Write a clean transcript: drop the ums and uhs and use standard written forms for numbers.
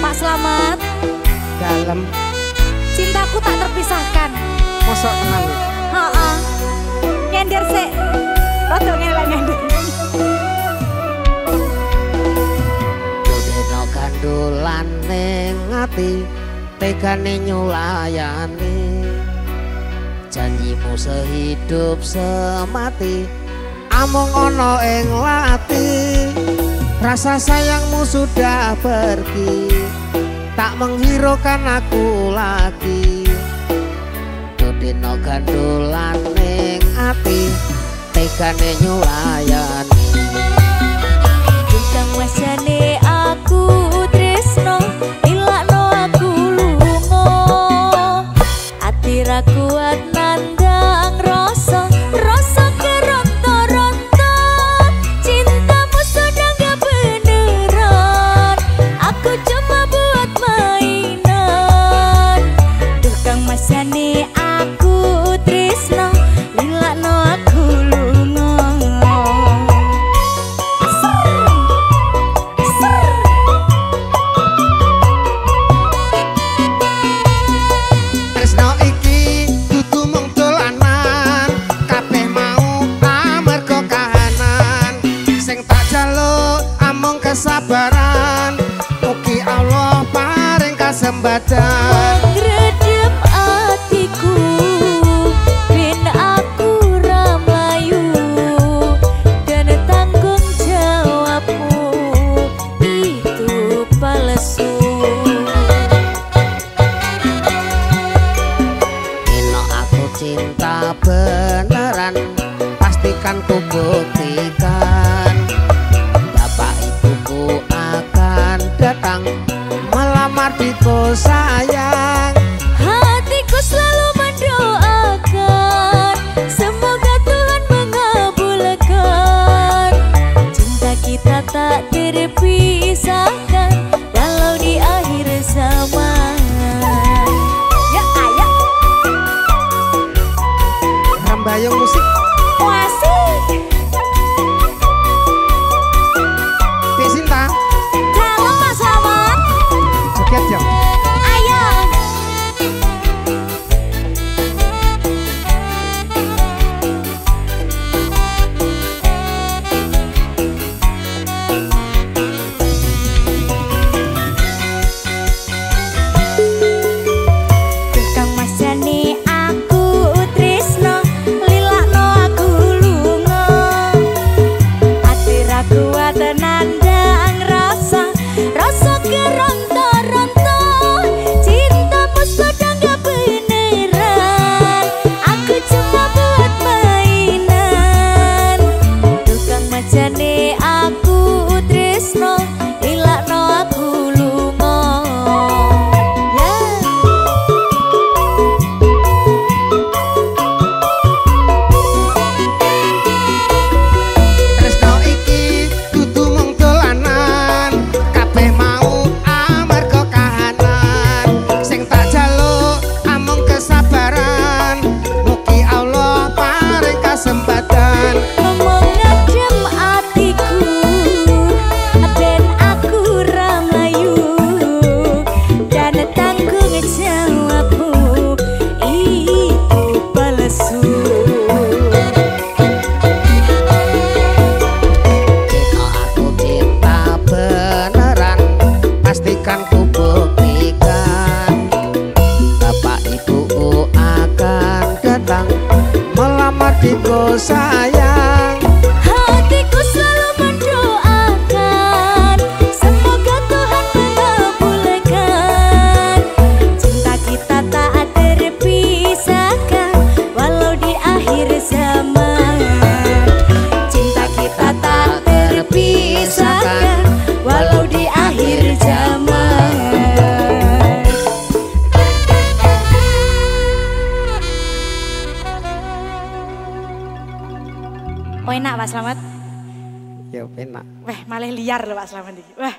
Pak Slamet. Dalam. Cintaku tak terpisahkan. Mosok tenan. Heeh. Nyender sik. Rada ngelak nyender. Dodeno gandolan ning ati, tegane nyulayani. Janjimu sehidup semati, amung ono ing lati. Rasa sayangmu sudah pergi, tak menghiraukan aku lagi. Dodeno gandolan ning ati, tegane nyulayani. Bintang masane aku tresno, ilakno aku lunga. Ati ra kuat nandang rasa, rasa keronta-ronta. Cintamu sudah gak beneran, aku cuma buat mainan. Tukang masane aku tresno, ilakno aku lunga. Tresno iki dudu mung dolanan, kabeh mau amarga kahanan. Sing tak jaluk amung kesabaran, mugi Allah paring kasembadan. Ngredep atiku, ben aku ra mlayu, dan tanggung jawabmu itu palsu. Ino aku cinta beneran, pastikan ku buktikan. Bapak ibuku akan datang melamar diku sayang. Hatiku selalu mendoakan, semoga Tuhan mengabulkan. Cinta kita tak terpisahkan, walau di akhir zaman. Ya ayo, Rambayung musik asik. Dik Sinta, Dalam Mas Slamet. joget jam. Ayo. Tukang masane aku tresno, lilakno aku lunga. Ati ra kuat nandang rasa, rasa keronta-ronta. Cintamu sudah gak beneran, aku cuma buat mainan. Tukang masane aku tresno, lilakno aku lunga. Yeah. Tresno iki dudu mung dolanan, kabeh mau amarga kahanan. Sing tak jaluk amung kesabaran, mugi Allah paring kasembadan. Mengadem atiku, ben aku ra mlayu, dan tanggung jawabmu itu palsu. Ino aku cinta beneran, pastikan ku buktikan. Bapak ibuku akan datang melamar diku sayang. Hatiku selalu mendoakan, semoga Tuhan mengabulkan. Cinta kita tak terpisahkan, walau di akhir zaman. Cinta kita tak terpisahkan, walau di akhir zaman. Oh enak Pak Slamet. Ya enak. Wah malah liar loh Pak Slamet iki. Wah.